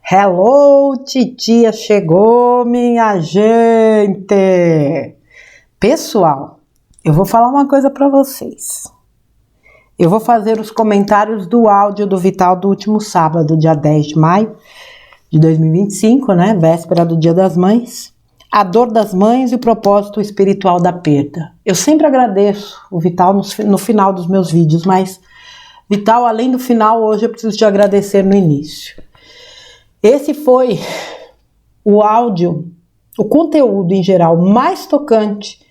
Hello, titia chegou, minha gente! Pessoal, eu vou falar uma coisa para vocês. Eu vou fazer os comentários do áudio do Vital do último sábado, dia 10 de maio de 2025, né? Véspera do Dia das Mães. A dor das mães e o propósito espiritual da perda. Eu sempre agradeço o Vital no final dos meus vídeos, mas Vital, além do final, hoje eu preciso te agradecer no início. Esse foi o áudio, o conteúdo em geral mais tocante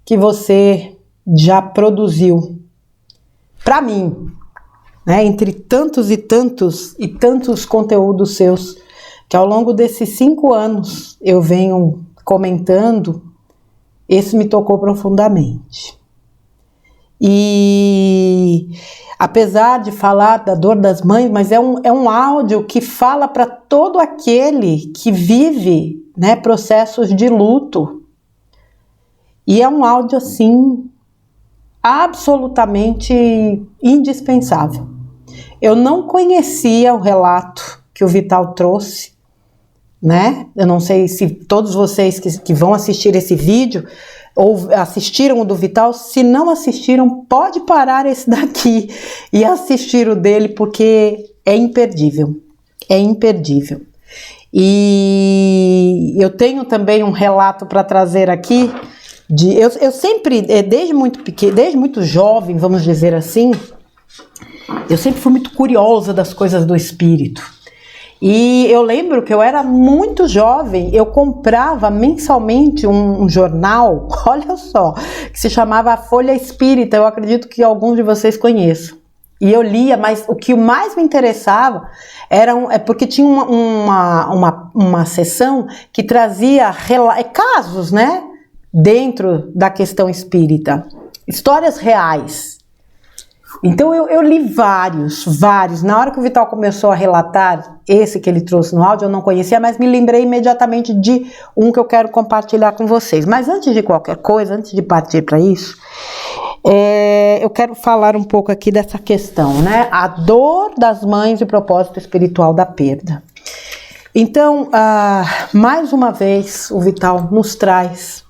que você já produziu para mim, né? Entre tantos e tantos conteúdos seus que ao longo desses 5 anos eu venho comentando, esse me tocou profundamente. E apesar de falar da dor das mães, mas é um áudio que fala para todo aquele que vive, né, processos de luto. E é um áudio, assim, absolutamente indispensável. Eu não conhecia o relato que o Vital trouxe, né? Eu não sei se todos vocês que vão assistir esse vídeo ou assistiram o do Vital. Se não assistiram, pode parar esse daqui e assistir o dele, porque é imperdível, é imperdível. E eu tenho também um relato para trazer aqui, eu sempre, desde muito jovem, vamos dizer assim, eu sempre fui muito curiosa das coisas do espírito. E eu lembro que eu era muito jovem, eu comprava mensalmente um jornal, olha só, que se chamava Folha Espírita. Eu acredito que alguns de vocês conheçam. E eu lia, mas o que mais me interessava é porque tinha uma seção que trazia casos, né, dentro da questão espírita, histórias reais. Então eu li vários. Na hora que o Vital começou a relatar esse que ele trouxe no áudio, eu não conhecia, mas me lembrei imediatamente de um que eu quero compartilhar com vocês. Mas antes de qualquer coisa, antes de partir para isso, eu quero falar um pouco aqui dessa questão, né? A dor das mães e o propósito espiritual da perda. Então, mais uma vez, o Vital nos traz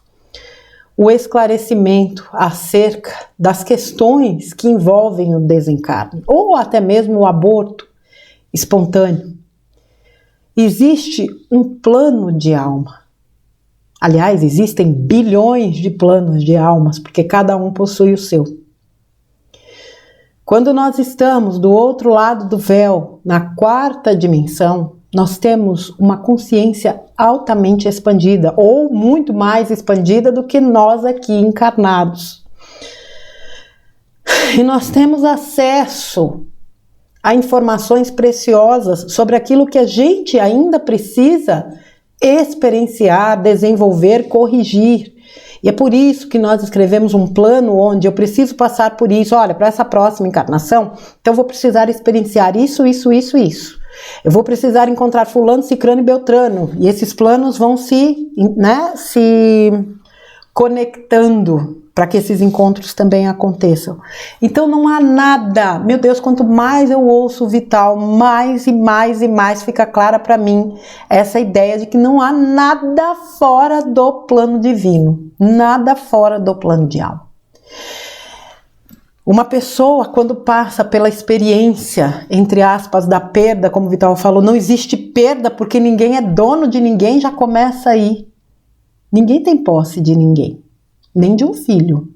o esclarecimento acerca das questões que envolvem o desencarne, ou até mesmo o aborto espontâneo. Existe um plano de alma. Aliás, existem bilhões de planos de almas, porque cada um possui o seu. Quando nós estamos do outro lado do véu, na 4ª dimensão, nós temos uma consciência altamente expandida, ou muito mais expandida do que nós aqui encarnados. E nós temos acesso a informações preciosas sobre aquilo que a gente ainda precisa experienciar, desenvolver, corrigir. E é por isso que nós escrevemos um plano onde eu preciso passar por isso. Olha, para essa próxima encarnação, então eu vou precisar experienciar isso. Eu vou precisar encontrar fulano, cicrano e beltrano. E esses planos vão se conectando para que esses encontros também aconteçam. Então não há nada, meu Deus, quanto mais eu ouço o Vital, mais e mais fica clara para mim essa ideia de que não há nada fora do plano divino, nada fora do plano de alma. Uma pessoa, quando passa pela experiência, entre aspas, da perda, como o Vital falou, não existe perda porque ninguém é dono de ninguém, já começa aí. Ninguém tem posse de ninguém, nem de um filho.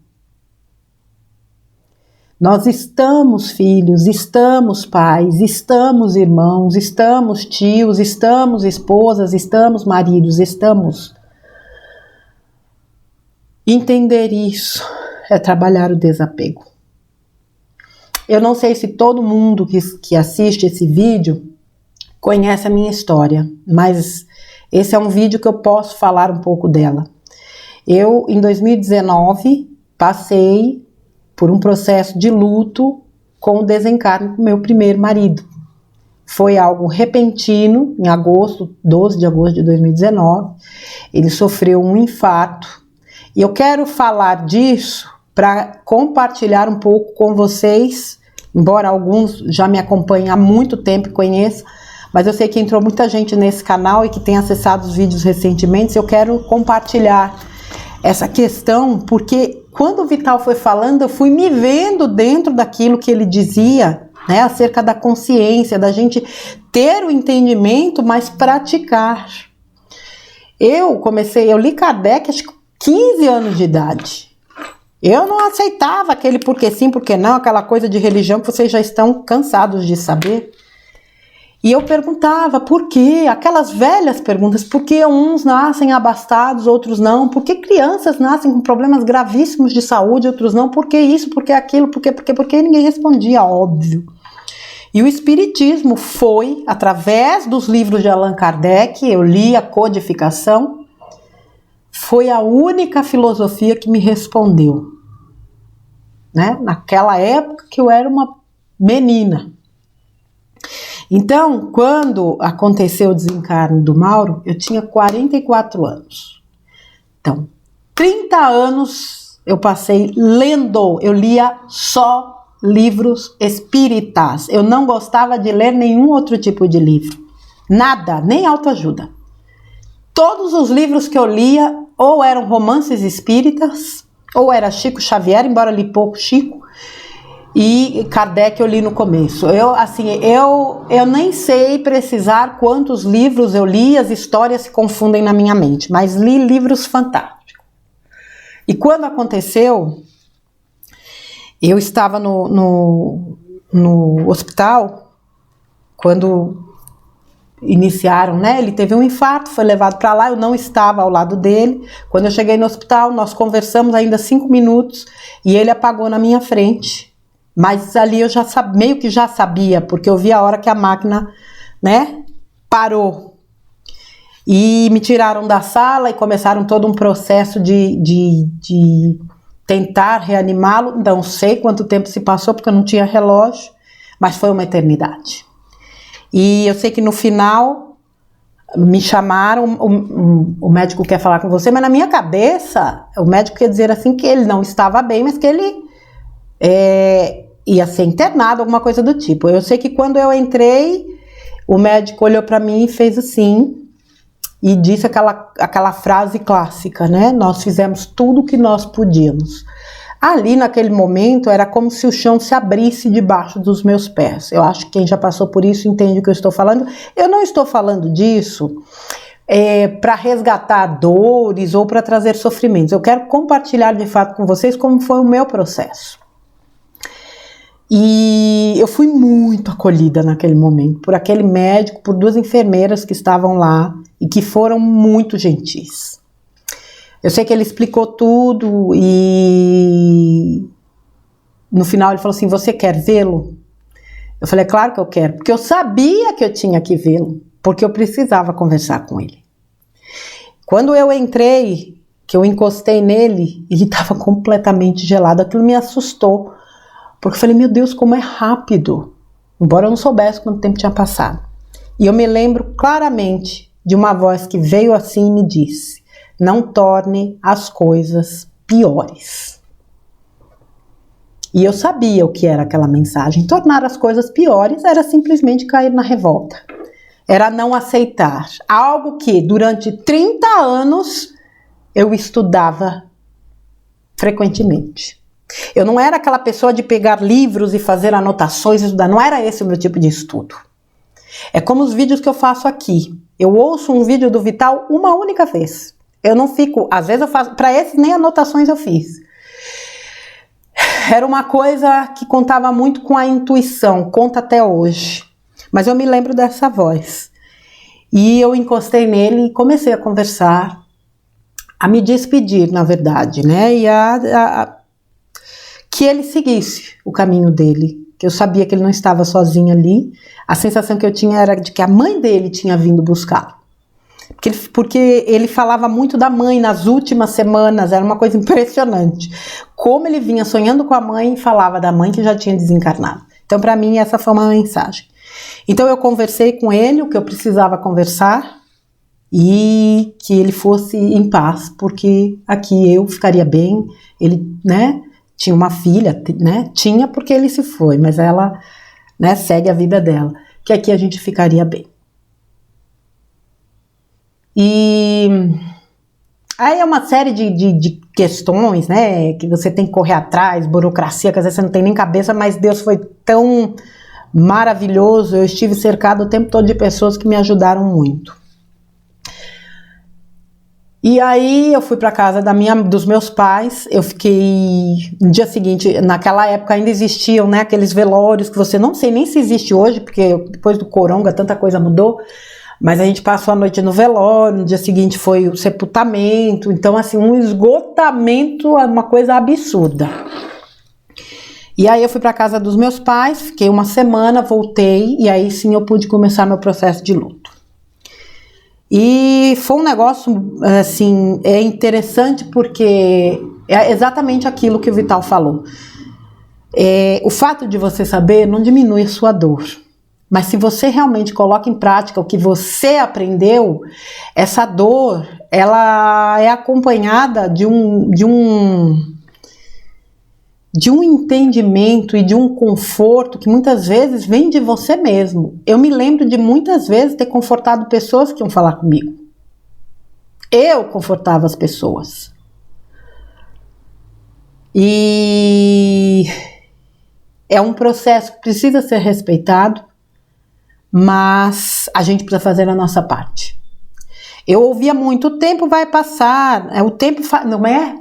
Nós estamos filhos, estamos pais, estamos irmãos, estamos tios, estamos esposas, estamos maridos, estamos. Entender isso é trabalhar o desapego. Eu não sei se todo mundo que assiste esse vídeo conhece a minha história, mas esse é um vídeo que eu posso falar um pouco dela. Eu, em 2019, passei por um processo de luto com o desencarne do meu primeiro marido. Foi algo repentino, em 12 de agosto de 2019. Ele sofreu um infarto. E eu quero falar disso para compartilhar um pouco com vocês, embora alguns já me acompanhem há muito tempo e conheçam, mas eu sei que entrou muita gente nesse canal e que tem acessado os vídeos recentemente. Eu quero compartilhar essa questão, porque quando o Vital foi falando, eu fui me vendo dentro daquilo que ele dizia, né, acerca da consciência, da gente ter o entendimento, mas praticar. Eu li Kardec acho que 15 anos de idade. Eu não aceitava aquele porque sim, porque não, aquela coisa de religião que vocês já estão cansados de saber. E eu perguntava por quê? Aquelas velhas perguntas, por que uns nascem abastados, outros não? Por que crianças nascem com problemas gravíssimos de saúde, outros não? Por que isso, por que aquilo, por que? Ninguém respondia, óbvio. E o Espiritismo foi, através dos livros de Allan Kardec, eu li a codificação, foi a única filosofia que me respondeu, né? Naquela época que eu era uma menina. Então, quando aconteceu o desencarne do Mauro, eu tinha 44 anos. Então, 30 anos eu passei lendo, eu lia só livros espíritas. Eu não gostava de ler nenhum outro tipo de livro. Nada, nem autoajuda. Todos os livros que eu lia ou eram romances espíritas, ou era Chico Xavier, embora li pouco Chico, e Kardec eu li no começo. Eu nem sei precisar quantos livros eu li, as histórias se confundem na minha mente, mas li livros fantásticos. E quando aconteceu, eu estava no hospital, quando iniciaram, né? Ele teve um infarto, foi levado para lá, eu não estava ao lado dele. Quando eu cheguei no hospital, nós conversamos ainda 5 minutos e ele apagou na minha frente. Mas ali eu já meio que já sabia, porque eu vi a hora que a máquina, né, parou. E me tiraram da sala e começaram todo um processo de tentar reanimá-lo. Não sei quanto tempo se passou, porque eu não tinha relógio, mas foi uma eternidade. E eu sei que no final me chamaram, o médico quer falar com você, mas na minha cabeça, o médico quer dizer assim que ele não estava bem, mas que ele ia ser internado, alguma coisa do tipo. Eu sei que quando eu entrei, o médico olhou para mim e fez assim, e disse aquela frase clássica, né? Nós fizemos tudo o que nós podíamos. Ali, naquele momento, era como se o chão se abrisse debaixo dos meus pés. Eu acho que quem já passou por isso entende o que eu estou falando. Eu não estou falando disso para resgatar dores ou para trazer sofrimentos. Eu quero compartilhar de fato com vocês como foi o meu processo. E eu fui muito acolhida naquele momento por aquele médico, por 2 enfermeiras que estavam lá e que foram muito gentis. Eu sei que ele explicou tudo e no final ele falou assim, você quer vê-lo? Eu falei, claro que eu quero, porque eu sabia que eu tinha que vê-lo, porque eu precisava conversar com ele. Quando eu entrei, que eu encostei nele, ele estava completamente gelado, aquilo me assustou, porque eu falei, meu Deus, como é rápido, embora eu não soubesse quanto tempo tinha passado. E eu me lembro claramente de uma voz que veio assim e me disse, não torne as coisas piores. E eu sabia o que era aquela mensagem. Tornar as coisas piores era simplesmente cair na revolta. Era não aceitar algo que durante 30 anos eu estudava frequentemente. Eu não era aquela pessoa de pegar livros e fazer anotações e estudar. Não era esse o meu tipo de estudo. É como os vídeos que eu faço aqui. Eu ouço um vídeo do Vital uma única vez. Eu não fico, às vezes eu faço, para esses nem anotações eu fiz. Era uma coisa que contava muito com a intuição, conta até hoje. Mas eu me lembro dessa voz. E eu encostei nele e comecei a conversar, a me despedir, na verdade, né? E que ele seguisse o caminho dele. Que eu sabia que ele não estava sozinho ali. A sensação que eu tinha era de que a mãe dele tinha vindo buscá-lo. Porque ele falava muito da mãe nas últimas semanas, era uma coisa impressionante. Como ele vinha sonhando com a mãe e falava da mãe que já tinha desencarnado. Então, para mim, essa foi uma mensagem. Então, eu conversei com ele o que eu precisava conversar e que ele fosse em paz, porque aqui eu ficaria bem. Ele, né, tinha uma filha, né, tinha porque ele se foi, mas ela, né, segue a vida dela, que aqui a gente ficaria bem. E aí é uma série de questões, né, que você tem que correr atrás, burocracia, que às vezes você não tem nem cabeça, mas Deus foi tão maravilhoso, eu estive cercado o tempo todo de pessoas que me ajudaram muito. E aí eu fui para casa dos meus pais, eu fiquei, no dia seguinte, naquela época ainda existiam, né, aqueles velórios que você não sei nem se existe hoje, porque depois do coronga tanta coisa mudou, mas a gente passou a noite no velório, no dia seguinte foi o sepultamento, então assim, um esgotamento, uma coisa absurda. E aí eu fui para casa dos meus pais, fiquei uma semana, voltei, e aí sim eu pude começar meu processo de luto. E foi um negócio, assim, interessante porque é exatamente aquilo que o Vital falou. O fato de você saber não diminui a sua dor. Mas se você realmente coloca em prática o que você aprendeu, essa dor, ela é acompanhada de um entendimento e de um conforto que muitas vezes vem de você mesmo. Eu me lembro de muitas vezes ter confortado pessoas que iam falar comigo. Eu confortava as pessoas. E é um processo que precisa ser respeitado, mas a gente precisa fazer a nossa parte. Eu ouvia muito, o tempo vai passar, o tempo não é?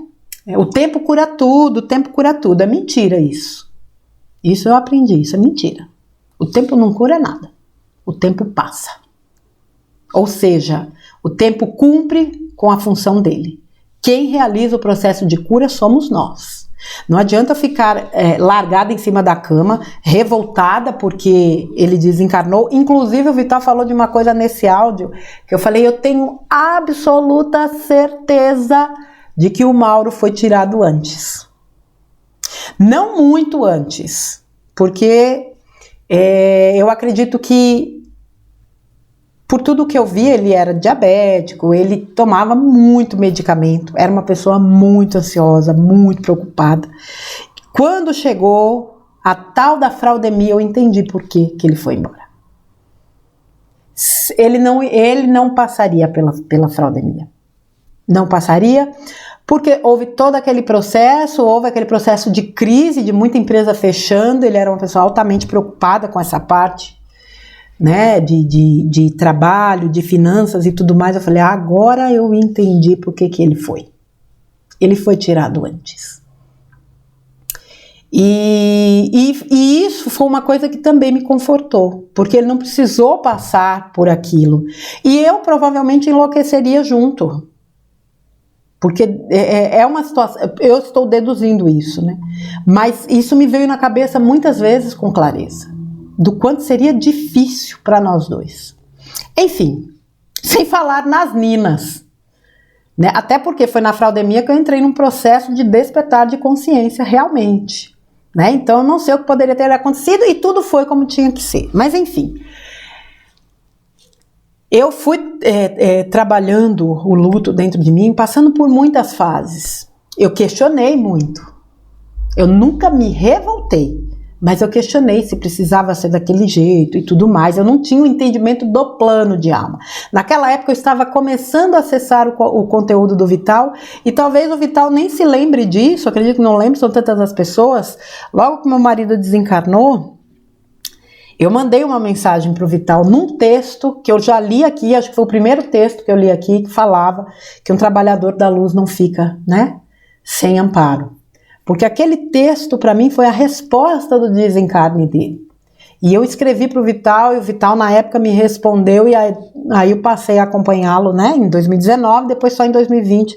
O tempo cura tudo, o tempo cura tudo. É mentira isso. Isso eu aprendi, isso é mentira. O tempo não cura nada. O tempo passa. Ou seja, o tempo cumpre com a função dele. Quem realiza o processo de cura somos nós. Não adianta ficar largada em cima da cama, revoltada porque ele desencarnou. Inclusive o Vital falou de uma coisa nesse áudio, que eu falei, eu tenho absoluta certeza de que o Mauro foi tirado antes. Não muito antes, porque eu acredito que, por tudo que eu vi, ele era diabético, ele tomava muito medicamento, era uma pessoa muito ansiosa, muito preocupada. Quando chegou a tal da fraudemia, eu entendi por que ele foi embora. Ele não passaria pela fraudemia. Não passaria, porque houve todo aquele processo, houve aquele processo de crise, de muita empresa fechando, ele era uma pessoa altamente preocupada com essa parte, né, de trabalho, de finanças e tudo mais. Eu falei, agora eu entendi por que ele foi. Ele foi tirado antes. E isso foi uma coisa que também me confortou, porque ele não precisou passar por aquilo. E eu provavelmente enlouqueceria junto. Porque é uma situação, eu estou deduzindo isso, né? Mas isso me veio na cabeça muitas vezes com clareza, do quanto seria difícil para nós dois. Enfim, sem falar nas ninas, né? Até porque foi na fraudemia que eu entrei num processo de despertar de consciência realmente, né? Então eu não sei o que poderia ter acontecido e tudo foi como tinha que ser. Mas enfim, eu fui trabalhando o luto dentro de mim, passando por muitas fases. Eu questionei muito. Eu nunca me revoltei, mas eu questionei se precisava ser daquele jeito e tudo mais. Eu não tinha o entendimento do plano de alma. Naquela época eu estava começando a acessar o conteúdo do Vital, e talvez o Vital nem se lembre disso, acredito que não lembre, são tantas as pessoas. Logo que meu marido desencarnou, eu mandei uma mensagem para o Vital num texto que eu já li aqui, acho que foi o primeiro texto que eu li aqui, que falava que um trabalhador da luz não fica, né, sem amparo. Porque aquele texto para mim foi a resposta do desencarne dele. E eu escrevi para o Vital, e o Vital na época me respondeu, e aí eu passei a acompanhá-lo, né, em 2019, depois só em 2020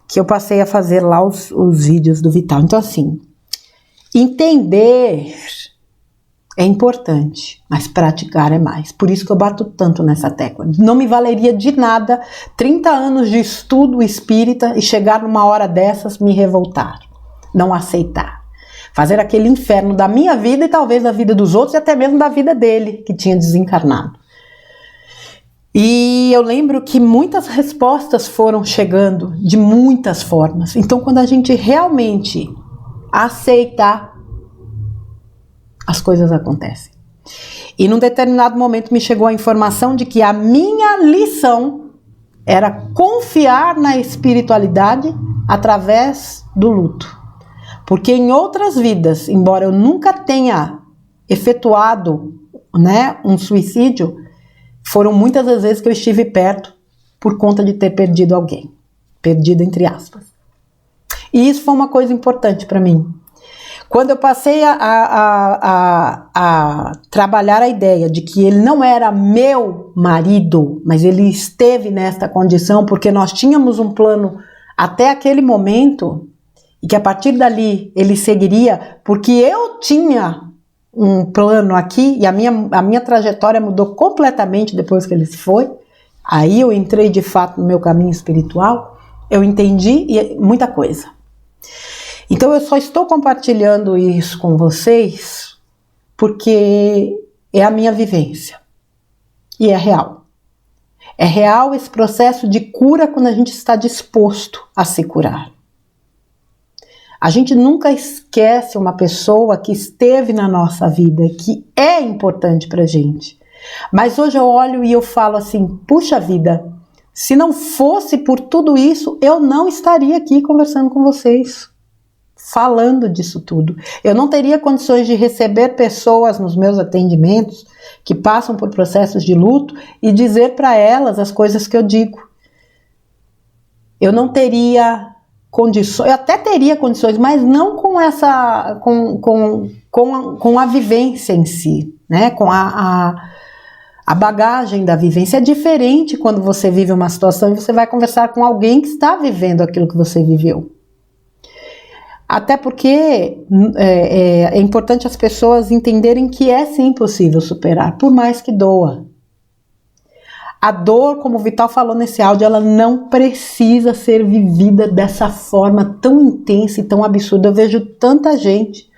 que eu passei a fazer lá os vídeos do Vital. Então assim, entender é importante, mas praticar é mais. Por isso que eu bato tanto nessa tecla. Não me valeria de nada 30 anos de estudo espírita e chegar numa hora dessas me revoltar, não aceitar. Fazer aquele inferno da minha vida e talvez da vida dos outros e até mesmo da vida dele, que tinha desencarnado. E eu lembro que muitas respostas foram chegando de muitas formas. Então quando a gente realmente aceitar, as coisas acontecem. E num determinado momento me chegou a informação de que a minha lição era confiar na espiritualidade através do luto. Porque em outras vidas, embora eu nunca tenha efetuado, né, um suicídio, foram muitas as vezes que eu estive perto por conta de ter perdido alguém. Perdido entre aspas. E isso foi uma coisa importante para mim. Quando eu passei a trabalhar a ideia de que ele não era meu marido, mas ele esteve nesta condição porque nós tínhamos um plano até aquele momento, e que a partir dali ele seguiria, porque eu tinha um plano aqui, e a minha trajetória mudou completamente depois que ele se foi. Aí eu entrei de fato no meu caminho espiritual, eu entendi muita coisa. Então eu só estou compartilhando isso com vocês porque é a minha vivência. E é real. É real esse processo de cura quando a gente está disposto a se curar. A gente nunca esquece uma pessoa que esteve na nossa vida, que é importante pra gente. Mas hoje eu olho e eu falo assim, puxa vida, se não fosse por tudo isso, eu não estaria aqui conversando com vocês, falando disso tudo. Eu não teria condições de receber pessoas nos meus atendimentos que passam por processos de luto e dizer para elas as coisas que eu digo. Eu não teria condições, eu até teria condições, mas não com essa, com a vivência em si, né? Com a bagagem da vivência. É diferente quando você vive uma situação e você vai conversar com alguém que está vivendo aquilo que você viveu. Até porque é importante as pessoas entenderem que é sim possível superar, por mais que doa. A dor, como o Vital falou nesse áudio, ela não precisa ser vivida dessa forma tão intensa e tão absurda. Eu vejo tanta gente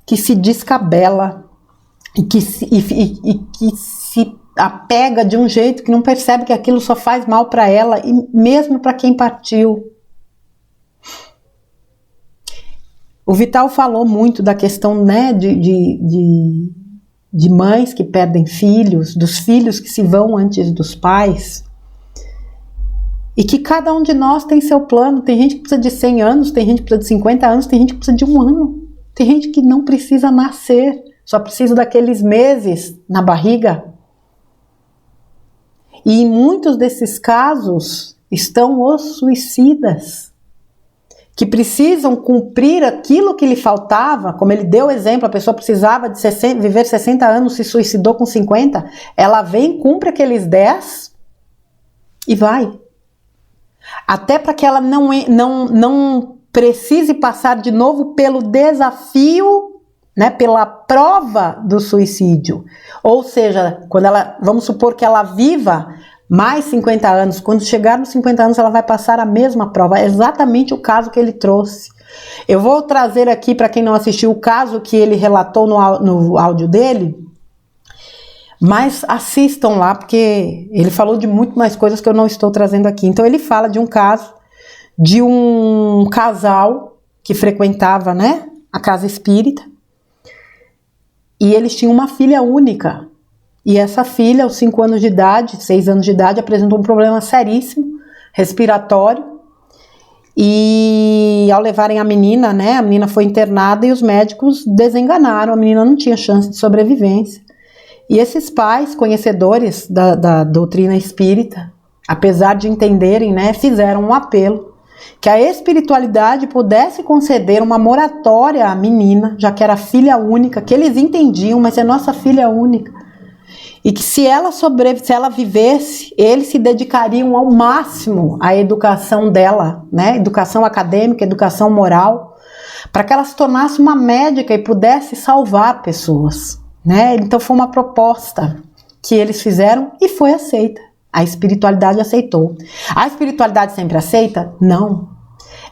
que se descabela e que se apega de um jeito que não percebe que aquilo só faz mal para ela e mesmo para quem partiu. O Vital falou muito da questão, né, de mães que perdem filhos, dos filhos que se vão antes dos pais, e que cada um de nós tem seu plano. Tem gente que precisa de 100 anos, tem gente que precisa de 50 anos, tem gente que precisa de 1 ano, tem gente que não precisa nascer, só precisa daqueles meses na barriga. E em muitos desses casos estão os suicidas, que precisam cumprir aquilo que lhe faltava. Como ele deu exemplo, a pessoa precisava de viver 60 anos, se suicidou com 50, ela vem, cumpre aqueles 10 e vai. Até para que ela não precise passar de novo pelo desafio, né, pela prova do suicídio. Ou seja, quando ela, vamos supor que ela viva mais 50 anos, quando chegar nos 50 anos ela vai passar a mesma prova. É exatamente o caso que ele trouxe. Eu vou trazer aqui, para quem não assistiu, o caso que ele relatou no áudio dele, mas assistam lá, porque ele falou de muito mais coisas que eu não estou trazendo aqui. Então ele fala de um caso de um casal que frequentava, né, a casa espírita, e eles tinham uma filha única. E essa filha, aos 5 anos de idade, 6 anos de idade, apresentou um problema seríssimo, respiratório. E ao levarem a menina, né, a menina foi internada e os médicos desenganaram, a menina não tinha chance de sobrevivência. E esses pais, conhecedores da doutrina espírita, apesar de entenderem, né, fizeram um apelo que a espiritualidade pudesse conceder uma moratória à menina, já que era filha única, que eles entendiam, mas é nossa filha única. E que se ela vivesse, eles se dedicariam ao máximo à educação dela, né? Educação acadêmica, educação moral, para que ela se tornasse uma médica e pudesse salvar pessoas, né? Então foi uma proposta que eles fizeram e foi aceita. A espiritualidade aceitou. A espiritualidade sempre aceita? Não.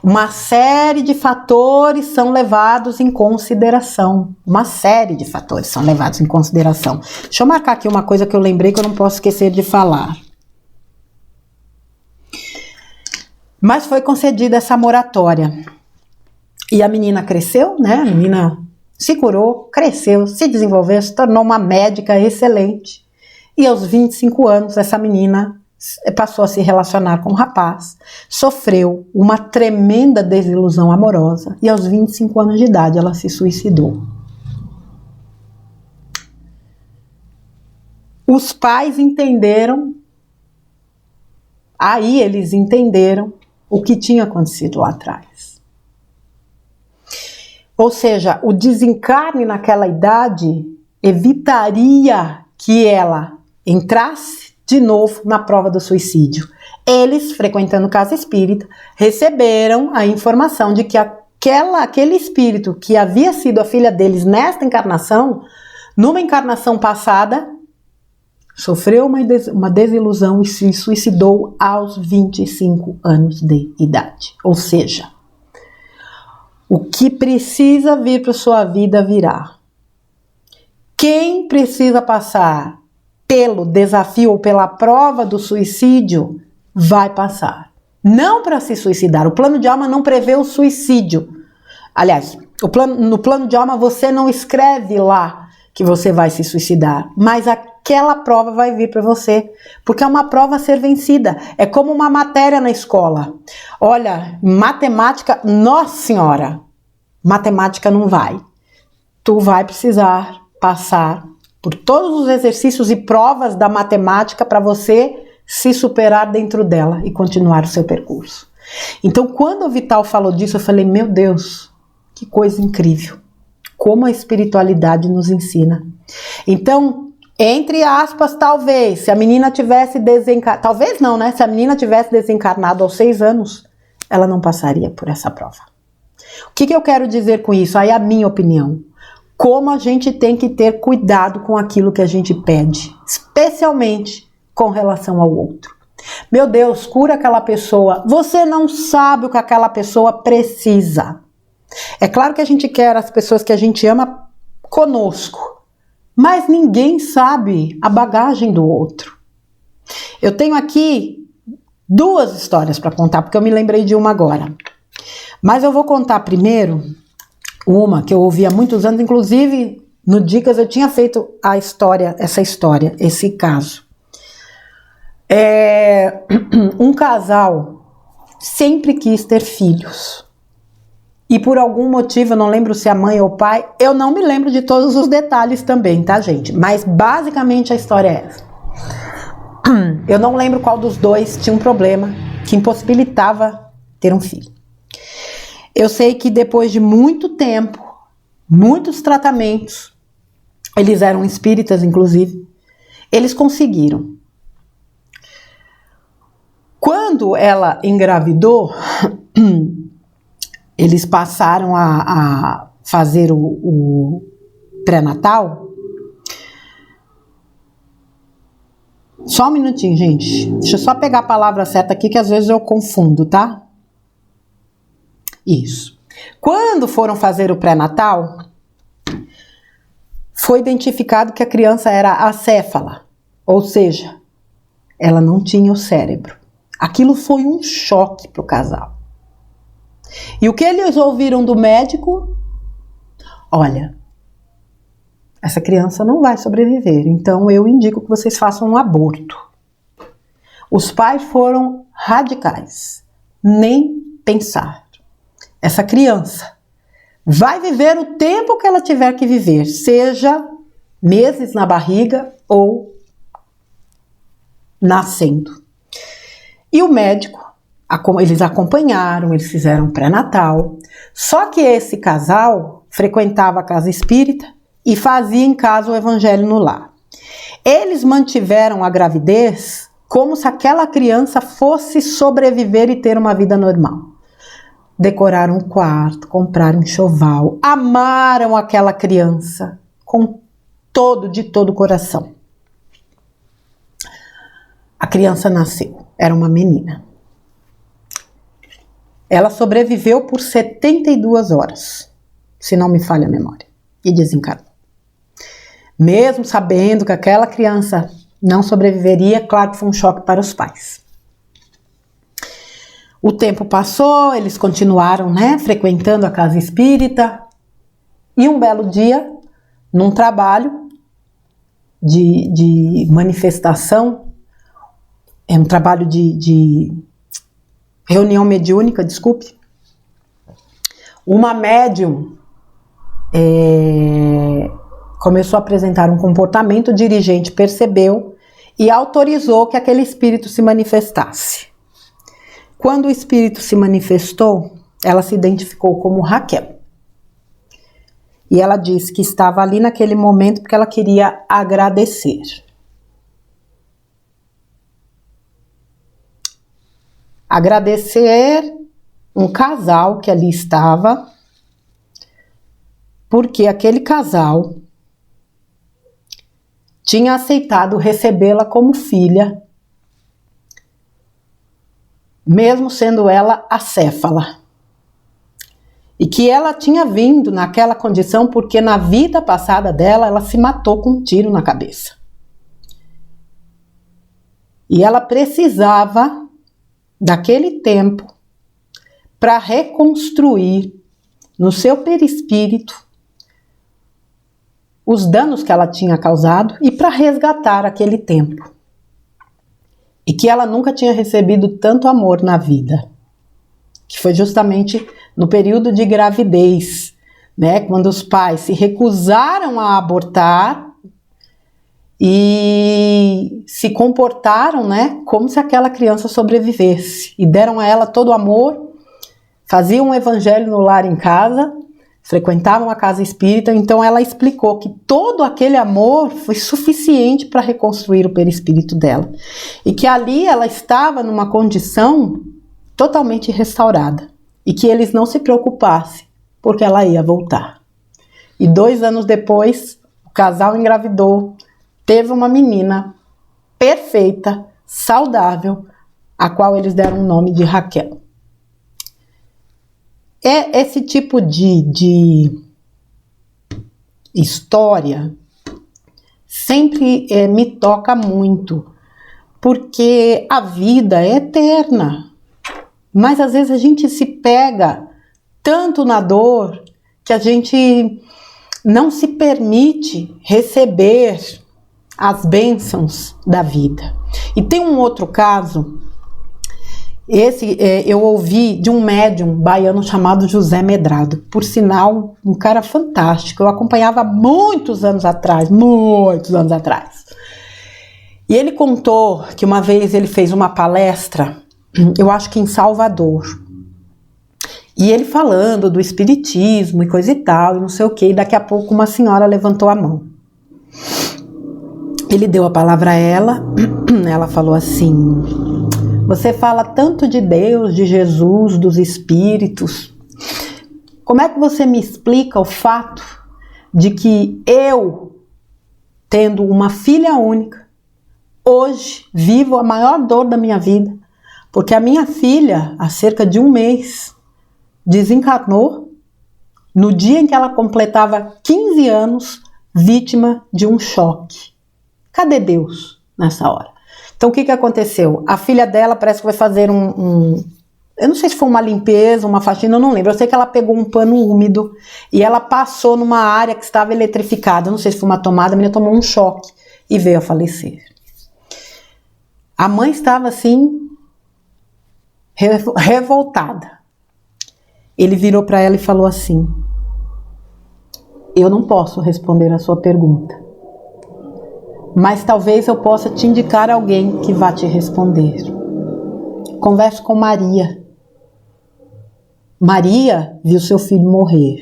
Uma série de fatores são levados em consideração. Uma série de fatores são levados em consideração. Deixa eu marcar aqui uma coisa que eu lembrei que eu não posso esquecer de falar. Mas foi concedida essa moratória. E a menina cresceu, né? A menina se curou, cresceu, se desenvolveu, se tornou uma médica excelente. E aos 25 anos, essa menina passou a se relacionar com um rapaz, sofreu uma tremenda desilusão amorosa e aos 25 anos de idade ela se suicidou. Os pais entenderam, aí eles entenderam o que tinha acontecido lá atrás. Ou seja, o desencarne naquela idade evitaria que ela entrasse de novo na prova do suicídio. Eles, frequentando casa espírita, receberam a informação de que aquele espírito que havia sido a filha deles nesta encarnação, numa encarnação passada, sofreu uma desilusão e se suicidou aos 25 anos de idade. Ou seja, o que precisa vir para sua vida virá. Quem precisa passar pelo desafio ou pela prova do suicídio, vai passar. Não para se suicidar. O plano de alma não prevê o suicídio. Aliás, no plano de alma você não escreve lá que você vai se suicidar, mas aquela prova vai vir para você, porque é uma prova a ser vencida. É como uma matéria na escola. Olha, matemática, nossa senhora, matemática não vai. Tu vai precisar passar por todos os exercícios e provas da matemática para você se superar dentro dela e continuar o seu percurso. Então, quando o Vital falou disso, eu falei, meu Deus, que coisa incrível. Como a espiritualidade nos ensina. Então, entre aspas, talvez, se a menina tivesse desencarnado, talvez não, né? Se a menina tivesse desencarnado aos 6 anos, ela não passaria por essa prova. O que eu quero dizer com isso? Aí a minha opinião. Como a gente tem que ter cuidado com aquilo que a gente pede, especialmente com relação ao outro. Meu Deus, cura aquela pessoa. Você não sabe o que aquela pessoa precisa. É claro que a gente quer as pessoas que a gente ama conosco, mas ninguém sabe a bagagem do outro. Eu tenho aqui 2 histórias para contar, porque eu me lembrei de uma agora. Mas eu vou contar primeiro uma que eu ouvi há muitos anos, inclusive no Dicas eu tinha feito esse caso. Um casal sempre quis ter filhos. E por algum motivo, eu não lembro se a mãe ou o pai, eu não me lembro de todos os detalhes também, tá, gente? Mas basicamente a história é essa. Eu não lembro qual dos dois tinha um problema que impossibilitava ter um filho. Eu sei que depois de muito tempo, muitos tratamentos, eles eram espíritas, inclusive, eles conseguiram. Quando ela engravidou, eles passaram a fazer o pré-natal. Só um minutinho, gente. Deixa eu só pegar a palavra certa aqui, que às vezes eu confundo, tá? Isso. Quando foram fazer o pré-natal, foi identificado que a criança era acéfala, ou seja, ela não tinha o cérebro. Aquilo foi um choque para o casal. E o que eles ouviram do médico? Olha, essa criança não vai sobreviver, então eu indico que vocês façam um aborto. Os pais foram radicais, nem pensar. Essa criança vai viver o tempo que ela tiver que viver, seja meses na barriga ou nascendo. E o médico, eles acompanharam, eles fizeram pré-natal. Só que esse casal frequentava a casa espírita e fazia em casa o evangelho no lar. Eles mantiveram a gravidez como se aquela criança fosse sobreviver e ter uma vida normal. Decoraram o quarto, compraram enxoval, amaram aquela criança de todo o coração. A criança nasceu, era uma menina. Ela sobreviveu por 72 horas, se não me falha a memória, e desencarnou. Mesmo sabendo que aquela criança não sobreviveria, claro que foi um choque para os pais. O tempo passou, eles continuaram, frequentando a casa espírita, e um belo dia, num trabalho de manifestação, um trabalho de reunião mediúnica, desculpe, uma médium começou a apresentar um comportamento, o dirigente percebeu e autorizou que aquele espírito se manifestasse. Quando o espírito se manifestou, ela se identificou como Raquel. E ela disse que estava ali naquele momento porque ela queria agradecer. Agradecer um casal que ali estava, porque aquele casal tinha aceitado recebê-la como filha, mesmo sendo ela acéfala. E que ela tinha vindo naquela condição porque na vida passada dela, ela se matou com um tiro na cabeça. E ela precisava daquele tempo para reconstruir no seu perispírito os danos que ela tinha causado e para resgatar aquele tempo. E que ela nunca tinha recebido tanto amor na vida. Que foi justamente no período de gravidez, né, quando os pais se recusaram a abortar e se comportaram, né, como se aquela criança sobrevivesse. E deram a ela todo o amor, faziam um evangelho no lar em casa, frequentavam a casa espírita, então ela explicou que todo aquele amor foi suficiente para reconstruir o perispírito dela. E que ali ela estava numa condição totalmente restaurada. E que eles não se preocupassem, porque ela ia voltar. E 2 anos depois, o casal engravidou, teve uma menina perfeita, saudável, a qual eles deram o nome de Raquel. Esse tipo de história sempre me toca muito, porque a vida é eterna, mas às vezes a gente se pega tanto na dor que a gente não se permite receber as bênçãos da vida. E tem um outro caso, eu ouvi de um médium baiano chamado José Medrado, por sinal, um cara fantástico, eu acompanhava muitos anos atrás. E ele contou que uma vez ele fez uma palestra, eu acho que em Salvador, e ele falando do espiritismo e coisa e tal, e não sei o que, e daqui a pouco uma senhora levantou a mão. Ele deu a palavra a ela, ela falou assim: você fala tanto de Deus, de Jesus, dos espíritos, como é que você me explica o fato de que eu, tendo uma filha única, hoje vivo a maior dor da minha vida, porque a minha filha, há cerca de 1 mês, desencarnou no dia em que ela completava 15 anos, vítima de um choque. Cadê Deus nessa hora? Então o que aconteceu? A filha dela parece que vai fazer eu não sei se foi uma limpeza, uma faxina, eu não lembro. Eu sei que ela pegou um pano úmido e ela passou numa área que estava eletrificada. Eu não sei se foi uma tomada, a menina tomou um choque e veio a falecer. A mãe estava assim, revoltada. Ele virou para ela e falou assim: eu não posso responder a sua pergunta, mas talvez eu possa te indicar alguém que vá te responder. Converse com Maria. Maria viu seu filho morrer.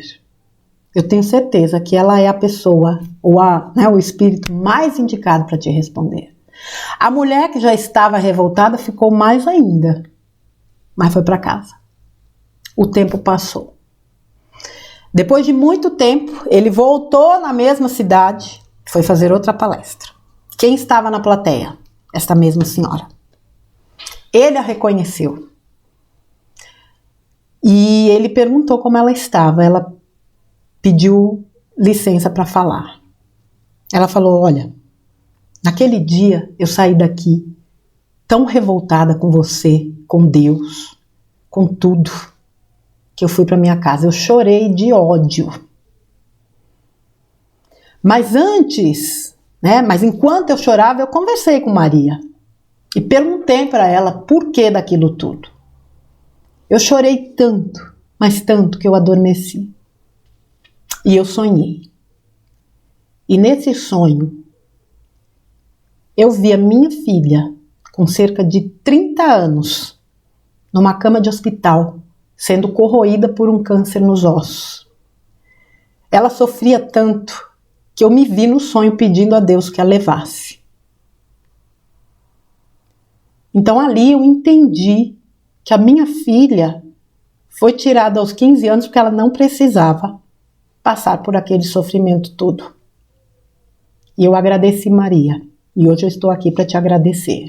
Eu tenho certeza que ela é a pessoa, o espírito mais indicado para te responder. A mulher que já estava revoltada ficou mais ainda, mas foi para casa. O tempo passou. Depois de muito tempo, ele voltou na mesma cidade, foi fazer outra palestra. Quem estava na plateia? Esta mesma senhora. Ele a reconheceu. E ele perguntou como ela estava. Ela pediu licença para falar. Ela falou: olha, naquele dia eu saí daqui tão revoltada com você, com Deus, com tudo, que eu fui para minha casa. Eu chorei de ódio. Mas antes, mas enquanto eu chorava, eu conversei com Maria. e perguntei para ela por que daquilo tudo. Eu chorei tanto, mas tanto que eu adormeci. E eu sonhei. E nesse sonho, eu vi a minha filha, com cerca de 30 anos, numa cama de hospital, sendo corroída por um câncer nos ossos. Ela sofria tanto que eu me vi no sonho pedindo a Deus que a levasse. Então ali eu entendi que a minha filha foi tirada aos 15 anos porque ela não precisava passar por aquele sofrimento todo. E eu agradeci Maria. E hoje eu estou aqui para te agradecer.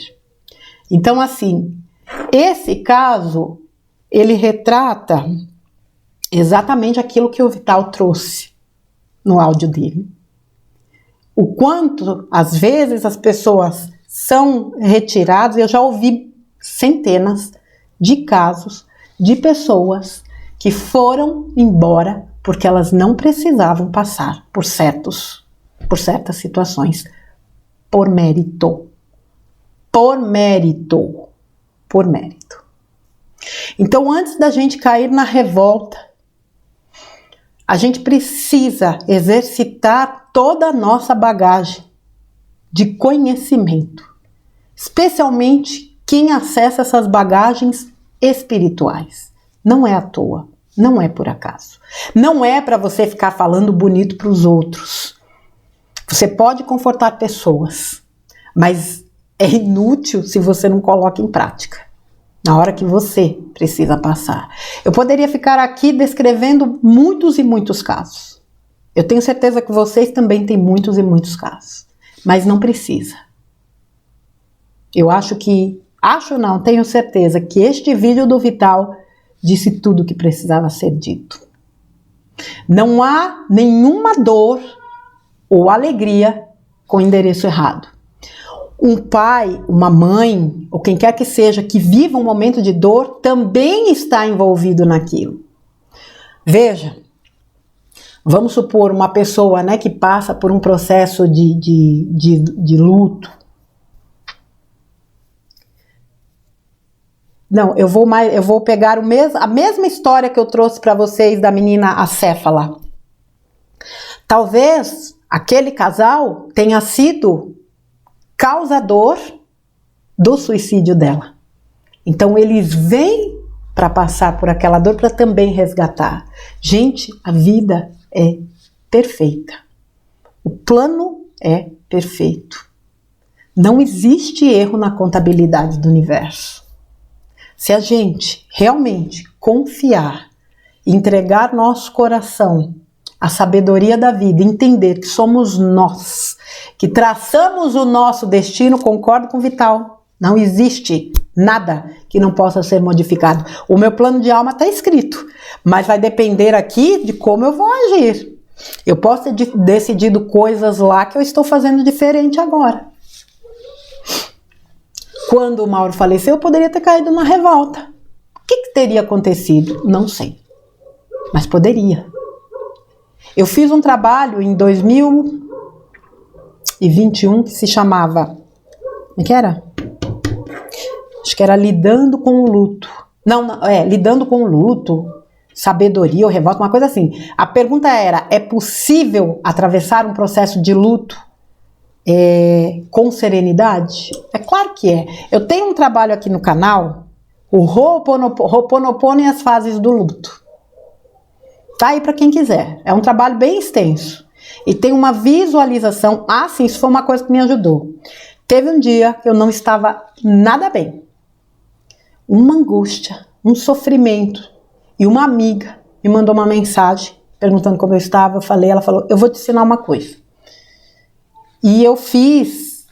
Então, assim, esse caso, ele retrata exatamente aquilo que o Vital trouxe no áudio dele. O quanto, às vezes, as pessoas são retiradas. Eu já ouvi centenas de casos de pessoas que foram embora porque elas não precisavam passar por certas situações, por mérito. Por mérito. Por mérito. Então, antes da gente cair na revolta, a gente precisa exercitar toda a nossa bagagem de conhecimento, especialmente quem acessa essas bagagens espirituais. Não é à toa, não é por acaso. Não é para você ficar falando bonito para os outros. Você pode confortar pessoas, mas é inútil se você não coloca em prática, na hora que você precisa passar. Eu poderia ficar aqui descrevendo muitos e muitos casos. Eu tenho certeza que vocês também têm muitos e muitos casos, mas não precisa. Eu tenho certeza que este vídeo do Vital disse tudo o que precisava ser dito. Não há nenhuma dor ou alegria com endereço errado. Um pai, uma mãe, ou quem quer que seja, que viva um momento de dor, também está envolvido naquilo. Veja, vamos supor uma pessoa, né, que passa por um processo de luto. Não, eu vou pegar a mesma história que eu trouxe para vocês da menina acéfala. Talvez aquele casal tenha sido causador do suicídio dela. Então eles vêm para passar por aquela dor para também resgatar. Gente, a vida é perfeita. O plano é perfeito. Não existe erro na contabilidade do universo. Se a gente realmente confiar, entregar nosso coração à sabedoria da vida, entender que somos nós, que traçamos o nosso destino, concordo com o Vital. Não existe nada que não possa ser modificado. O meu plano de alma está escrito, mas vai depender aqui de como eu vou agir. Eu posso ter decidido coisas lá que eu estou fazendo diferente agora. Quando o Mauro faleceu, eu poderia ter caído na revolta. O que teria acontecido? Não sei. Mas poderia. Eu fiz um trabalho em 2021 que se chamava... Como é que era? Acho que era Lidando com o Luto. Lidando com o Luto, Sabedoria ou Revolta, uma coisa assim. A pergunta era, é possível atravessar um processo de luto com serenidade? É claro que é. Eu tenho um trabalho aqui no canal, o Ho'oponopono e as fases do luto. Tá aí para quem quiser. É um trabalho bem extenso. E tem uma visualização. Sim, isso foi uma coisa que me ajudou. Teve um dia que eu não estava nada bem. Uma angústia, um sofrimento. E uma amiga me mandou uma mensagem perguntando como eu estava. Ela falou, eu vou te ensinar uma coisa. E eu fiz,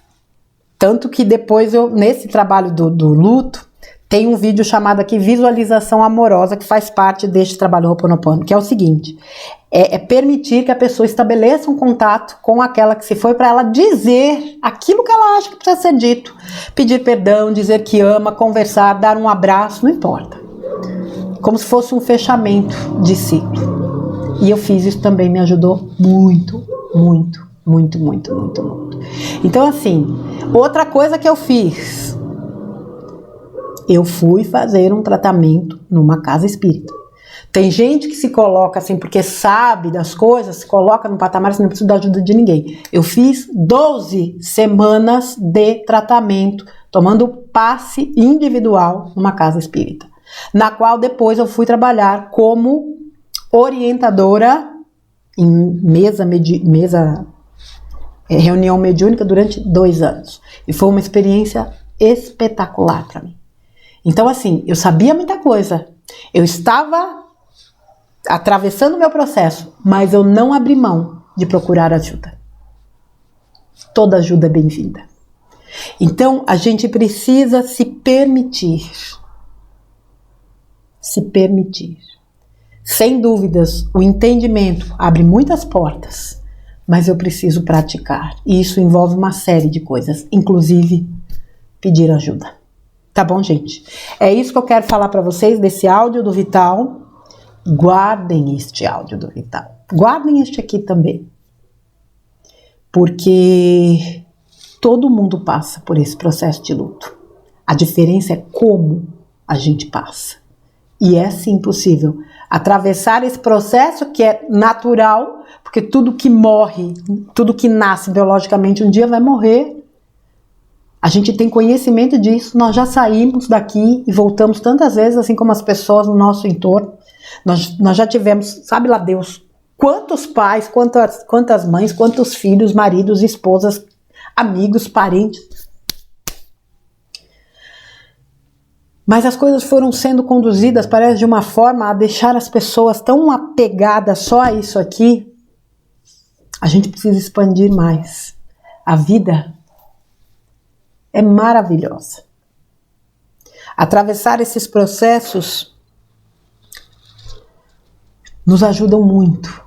tanto que depois nesse trabalho do luto, tem um vídeo chamado aqui Visualização Amorosa, que faz parte deste trabalho Ho'oponopono, que é o seguinte, é permitir que a pessoa estabeleça um contato com aquela que se foi, para ela dizer aquilo que ela acha que precisa ser dito. Pedir perdão, dizer que ama, conversar, dar um abraço, não importa. Como se fosse um fechamento de ciclo. E eu fiz isso também, me ajudou muito, muito. Muito, muito, muito, muito. Então, assim, outra coisa que eu fiz, Eu fui fazer um tratamento numa casa espírita. Tem gente que se coloca assim, porque sabe das coisas, se coloca no patamar assim, não precisa da ajuda de ninguém. Eu fiz 12 semanas de tratamento, tomando passe individual numa casa espírita, na qual depois eu fui trabalhar como orientadora em reunião mediúnica durante 2 anos. E foi uma experiência espetacular para mim. Então, assim, eu sabia muita coisa. Eu estava atravessando o meu processo, mas eu não abri mão de procurar ajuda. Toda ajuda é bem-vinda. Então, a gente precisa se permitir. Se permitir. Sem dúvidas, o entendimento abre muitas portas, mas eu preciso praticar. E isso envolve uma série de coisas, inclusive pedir ajuda. Tá bom, gente? É isso que eu quero falar para vocês desse áudio do Vital. Guardem este áudio do Vital. Guardem este aqui também. Porque todo mundo passa por esse processo de luto. A diferença é como a gente passa. E é sim possível atravessar esse processo que é natural, porque tudo que morre, tudo que nasce biologicamente um dia vai morrer. A gente tem conhecimento disso, nós já saímos daqui e voltamos tantas vezes, assim como as pessoas no nosso entorno. Nós já tivemos, sabe lá Deus, quantos pais, quantas mães, quantos filhos, maridos, esposas, amigos, parentes. Mas as coisas foram sendo conduzidas, parece, de uma forma a deixar as pessoas tão apegadas só a isso aqui. A gente precisa expandir mais. A vida é maravilhosa. Atravessar esses processos nos ajudam muito.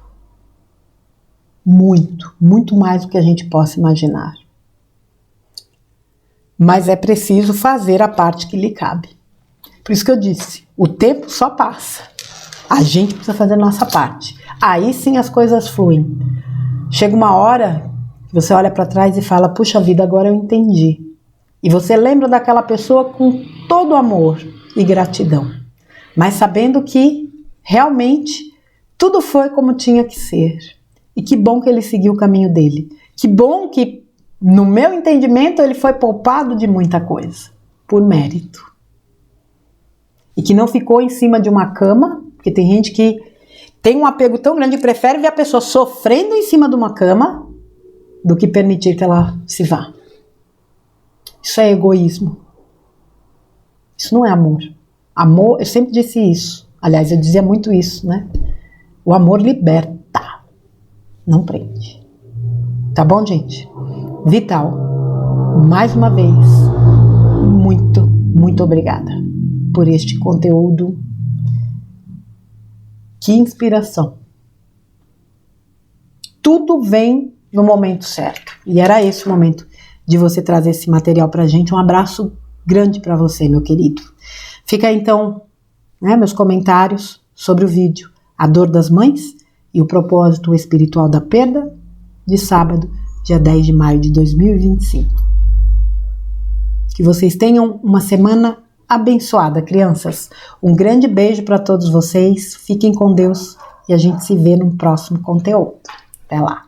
Muito, muito mais do que a gente possa imaginar. Mas é preciso fazer a parte que lhe cabe. Por isso que eu disse, o tempo só passa. A gente precisa fazer a nossa parte. Aí sim as coisas fluem. Chega uma hora que você olha para trás e fala, puxa vida, agora eu entendi. E você lembra daquela pessoa com todo amor e gratidão. Mas sabendo que realmente tudo foi como tinha que ser. E que bom que ele seguiu o caminho dele. Que bom que, no meu entendimento, ele foi poupado de muita coisa. Por mérito. E que não ficou em cima de uma cama, porque tem gente que tem um apego tão grande e prefere ver a pessoa sofrendo em cima de uma cama do que permitir que ela se vá. Isso é egoísmo. Isso não é amor. Amor, eu sempre disse isso. Aliás, eu dizia muito isso, né? O amor liberta, não prende. Tá bom, gente? Vital, mais uma vez, muito, muito obrigada por este conteúdo. Que inspiração. Tudo vem no momento certo. E era esse o momento de você trazer esse material pra gente. Um abraço grande pra você, meu querido. Fica aí, então, né, meus comentários sobre o vídeo A Dor das Mães e o Propósito Espiritual da Perda, de sábado, dia 10 de maio de 2025. Que vocês tenham uma semana abençoada, crianças. Um grande beijo para todos vocês. Fiquem com Deus e a gente se vê no próximo conteúdo. Até lá.